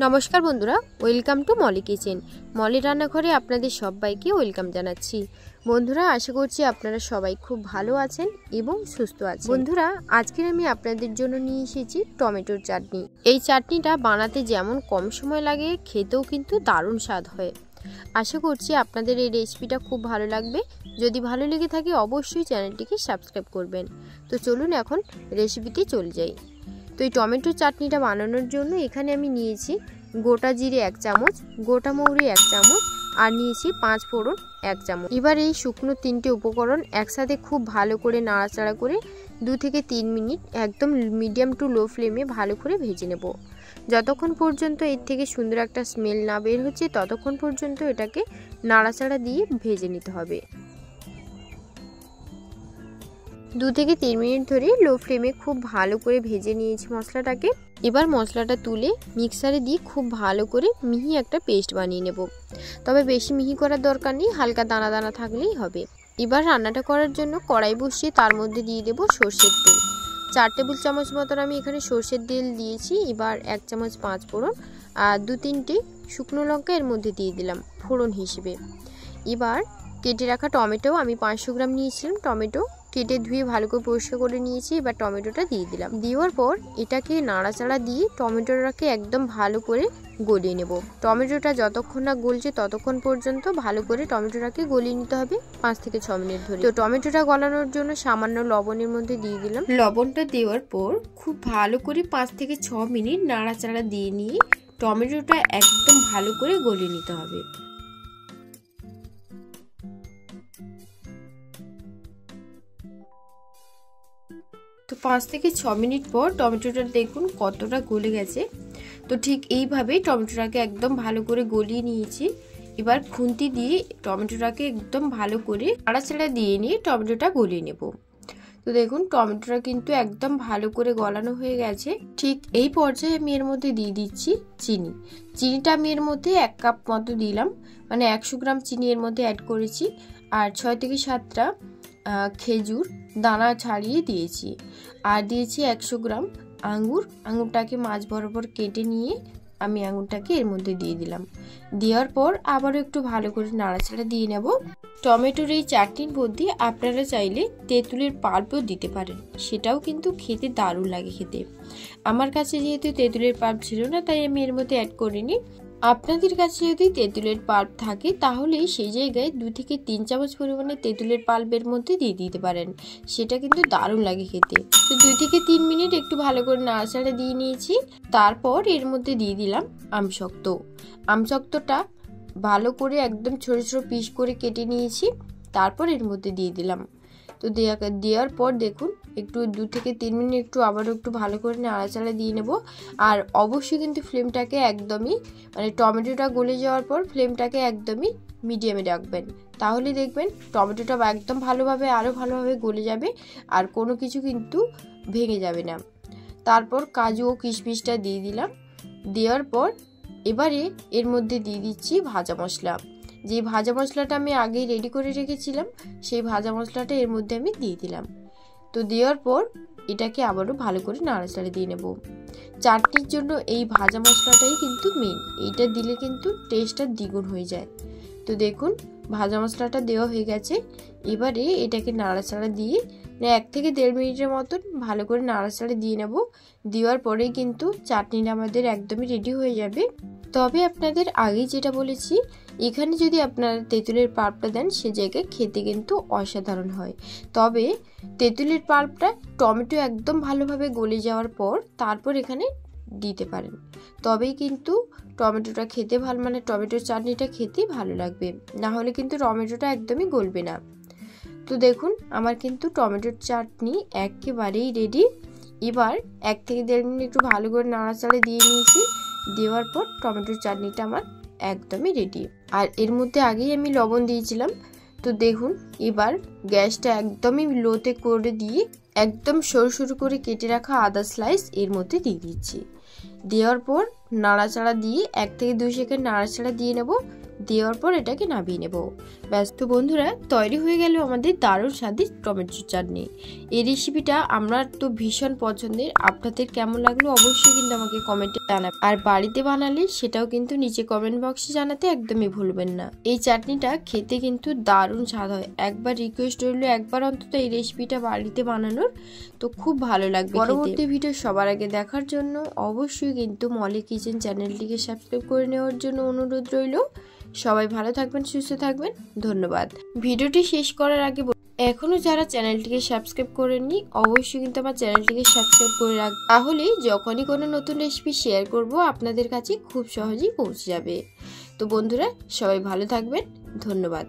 নমস্কার বন্ধুরা, welcome to Molly kitchen. Molly রান্নাঘরে আপনাদের সবাইকে ওয়েলকাম জানাচ্ছি। বন্ধুরা, আশা করছি আপনারা সবাই খুব ভালো আছেন এবং সুস্থ আছেন। বন্ধুরা, আজকে আমি আপনাদের জন্য নিয়ে এসেছি টমেটোর চাটনি। এই চাটনিটা বানাতে যেমন কম সময় লাগে, খেতেও কিন্তু দারুণ স্বাদ হয়। আশা করছি আপনাদের এই রেসিপিটা খুব ভালো লাগবে। যদি ভালো লেগে থাকে অবশ্যই চ্যানেলটিকে সাবস্ক্রাইব করবেন। তো চলুন এখন রেসিপিতে চলে যাই। তো এই টমেটোর চাটনিটা বানানোর জন্য এখানে আমি নিয়েছি গোটা জিরে 1 চামচ, গোটা মৌরি 1 চামচ, আর নিয়েছি 5 ফোড়ন 1 চামচ। এবার এই শুকনো 3টে উপকরণ একসাথে খুব ভালো করে নাড়াচাড়া করে 2 থেকে 3 মিনিট একদম মিডিয়াম টু লো ফ্লেমে ভালো করে ভেজে নেব। যতক্ষণ পর্যন্ত এর থেকে সুন্দর একটা স্মেল না বের হচ্ছে ততক্ষণ পর্যন্ত এটাকে নাড়াচাড়া দিয়ে ভেজে নিতে হবে। 2 থেকে 3 মিনিট ধরে লো ফ্লেমে খুব ভালো করে ভেজে নিয়েছি মশলাটাকে। এবার মশলাটা তুলে মিক্সারে দিয়ে খুব ভালো করে মিহি একটা পেস্ট বানিয়ে নেব। তবে বেশি মিহি করার দরকার নেই, হালকা দানা দানা থাকলেই হবে। এবার রান্নাটা করার জন্য কড়াই বসিয়ে তার মধ্যে দিয়ে দেব সর্ষের তেল। 4 টেবিল চামচ মতন আমি এখানে সর্ষের তেল দিয়েছি। এবার 1 চামচ 5 ফোড়ন আর 2-3টে শুকনো লঙ্কা এর মধ্যে দিয়ে দিলাম ফোড়ন হিসেবে। এবার কেটে রাখা টমেটো আমি 500 গ্রাম নিয়েছিলাম, টমেটো কেটে ধুয়ে ভালো করে পরিষ্কার করে নিয়েছি। এবার টমেটোটা দিয়ে দিলাম। দেওয়ার পর এটাকে নাড়াচাড়া দিয়ে টমেটোটাকে একদম ভালো করে গলিয়ে নেব। টমেটোটা যতক্ষণ না গলছে ততক্ষণ পর্যন্ত ভালো করে টমেটোটাকে গলিয়ে নিতে হবে 5 থেকে 6 মিনিট ধরে। তো টমেটোটা গলানোর জন্য সামান্য লবণের মধ্যে দিয়ে দিলাম। লবণটা দেওয়ার পর খুব ভালো করে 5 থেকে 6 মিনিট নাড়াচাড়া দিয়ে নিয়ে টমেটোটা একদম ভালো করে গলিয়ে নিতে হবে। তো 5 থেকে 6 মিনিট পর টমেটোটা দেখুন কতটা গলে গেছে। তো ঠিক এইভাবে টমেটোটাকে একদম ভালো করে গলিয়ে নিয়েছি। এবার খুন্তি দিয়ে টমেটোটাকে একদম ভালো করে নাড়াচাড়া দিয়ে নিয়ে টমেটোটা গলিয়ে নেব। তো দেখুন টমেটোটা কিন্তু একদম ভালো করে গলানো হয়ে গেছে। ঠিক এই পর্যায়ে আমি এর মধ্যে দিয়ে দিচ্ছি চিনি। চিনিটা আমি এর মধ্যে 1 কাপ মতো দিলাম, মানে 100 গ্রাম চিনি এর মধ্যে অ্যাড করেছি। আর 6 থেকে 7টা খেজুর দানা ছাড়িয়ে দিয়েছি। আর দিয়েছি 100 গ্রাম আঙ্গুর। আঙ্গুরটাকে মাঝ বরাবর কেটে নিয়ে আমি আঙ্গুরটাকে এর মধ্যে দিয়ে দিলাম। দেওয়ার পর আবারও একটু ভালো করে নাড়াচাড়া দিয়ে নেব। টমেটোর এই চাটনির মধ্যে আপনারা চাইলে তেঁতুলের পাল্পও দিতে পারেন, সেটাও কিন্তু খেতে দারুণ লাগে খেতে। আমার কাছে যেহেতু তেঁতুলের পাল্প ছিল না তাই আমি এর মধ্যে অ্যাড করিনি। আপনাদের কাছে যদি তেঁতুলের পাল্প থাকে তাহলে সেই জায়গায় 2 থেকে 3 চামচ পরিমাণে তেঁতুলের পাল্পের মধ্যে দিয়ে দিতে পারেন, সেটা কিন্তু দারুণ লাগে খেতে। তো 2 থেকে 3 মিনিট একটু ভালো করে নাড়াচাড়া দিয়ে নিয়েছি। তারপর এর মধ্যে দিয়ে দিলাম আমসত্ত্ব। আমসত্ত্বটা ভালো করে একদম ছোট ছোট পিস করে কেটে নিয়েছি। তারপর এর মধ্যে দিয়ে দিলাম। তো দেওয়ার পর দেখুন একটু 2 থেকে 3 মিনিট একটু আবারও একটু ভালো করে নাড়াচাড়া দিয়ে নেব। আর অবশ্যই কিন্তু ফ্লেমটাকে একদমই, মানে টমেটোটা গলে যাওয়ার পর ফ্লেমটাকে একদমই মিডিয়ামে রাখবেন। তাহলে দেখবেন টমেটোটা একদম আরও ভালোভাবে গলে যাবে আর কোনো কিছু কিন্তু ভেঙে যাবে না। তারপর কাজু ও কিশমিশটা দিয়ে দিলাম। দেওয়ার পর এবারে এর মধ্যে দিয়ে দিচ্ছি ভাজা মশলা। যে ভাজা মশলাটা আমি আগেই রেডি করে রেখেছিলাম সেই ভাজা মশলাটা এর মধ্যে আমি দিয়ে দিলাম। তো দেওয়ার পর এটাকে আবারও ভালো করে নাড়াচাড়া দিয়ে নেব। চাটনির জন্য এই ভাজা মশলাটাই কিন্তু মেন, এইটা দিলে কিন্তু টেস্টটা দ্বিগুণ হয়ে যায়। তো দেখুন ভাজা মশলাটা দেওয়া হয়ে গেছে। এবারে এটাকে নাড়াচাড়া দিয়ে 1 থেকে 1.5 মিনিটের মতন ভালো করে নাড়াচাড়া দিয়ে নেব। দেওয়ার পরেই কিন্তু চাটনিটা আমাদের একদমই রেডি হয়ে যাবে। তবে আপনাদের আগেই যেটা বলেছি, এখানে যদি আপনারা তেঁতুলের পাল্পটা দেন সে জায়গায় খেতে কিন্তু অসাধারণ হয়। তবে তেঁতুলের পাল্পটা টমেটো একদম ভালোভাবে গলে যাওয়ার পর তারপর এখানে দিতে পারেন, তবেই কিন্তু টমেটোটা খেতে ভালো, মানে টমেটোর চাটনিটা খেতে ভালো লাগবে। না হলে কিন্তু টমেটোটা একদমই গলবে না। তো দেখুন আমার কিন্তু টমেটোর চাটনি একেবারেই রেডি। এবার 1 থেকে 1.5 মিনিট একটু ভালো করে নাড়াচাড়া দিয়ে নিয়েছি। দেওয়ার পর টমেটোর চাটনিটা আমার একদমই রেডি। আর এর মধ্যে আগেই আমি লবণ দিয়েছিলাম। তো দেখুন এবার গ্যাসটা একদমই লোতে করে দিয়ে একদম সরু সরু করে কেটে রাখা আদা স্লাইস এর মধ্যে দিয়ে দিচ্ছি। দেওয়ার পর নাড়াচাড়া দিয়ে 1 থেকে 2 সেকেন্ড নাড়াচাড়া দিয়ে নেব। দেওয়ার পর এটাকে নামিয়ে নেব। ব্যাস, তো বন্ধুরা তৈরি হয়ে গেল আমাদের দারুণ স্বাদের টমেটো চাটনি। এই রেসিপিটা আমার তো ভীষণ পছন্দের। আপনাদের কেমন লাগলো অবশ্যই কিন্তু আমাকে কমেন্টে জানাবেন, আর বাড়িতে বানালে সেটাও কিন্তু নিচে কমেন্ট বক্সে জানাতে একদমই ভুলবেন না। এই চাটনিটা খেতে কিন্তু দারুণ স্বাদ হয়। একবার রিকোয়েস্ট রইলো একবার অন্তত এই রেসিপিটা বাড়িতে বানানোর, তো খুব ভালো লাগবে। পরবর্তী ভিডিও সবার আগে দেখার জন্য অবশ্যই কিন্তু মলি কিচেন চ্যানেলটিকে সাবস্ক্রাইব করে নেওয়ার জন্য অনুরোধ রইল। সবাই ভালো থাকবেন, সুস্থ থাকবেন, ধন্যবাদ। ভিডিওটি শেষ করার আগে এখনো যারা চ্যানেলটিকে সাবস্ক্রাইব করেননি অবশ্যই কিন্তু আমার চ্যানেলটিকে সাবস্ক্রাইব করে রাখবেন, তাহলে যখনই কোনো নতুন রেসিপি শেয়ার করব আপনাদের কাছে খুব সহজেই পৌঁছে যাবে। তো বন্ধুরা সবাই ভালো থাকবেন, ধন্যবাদ।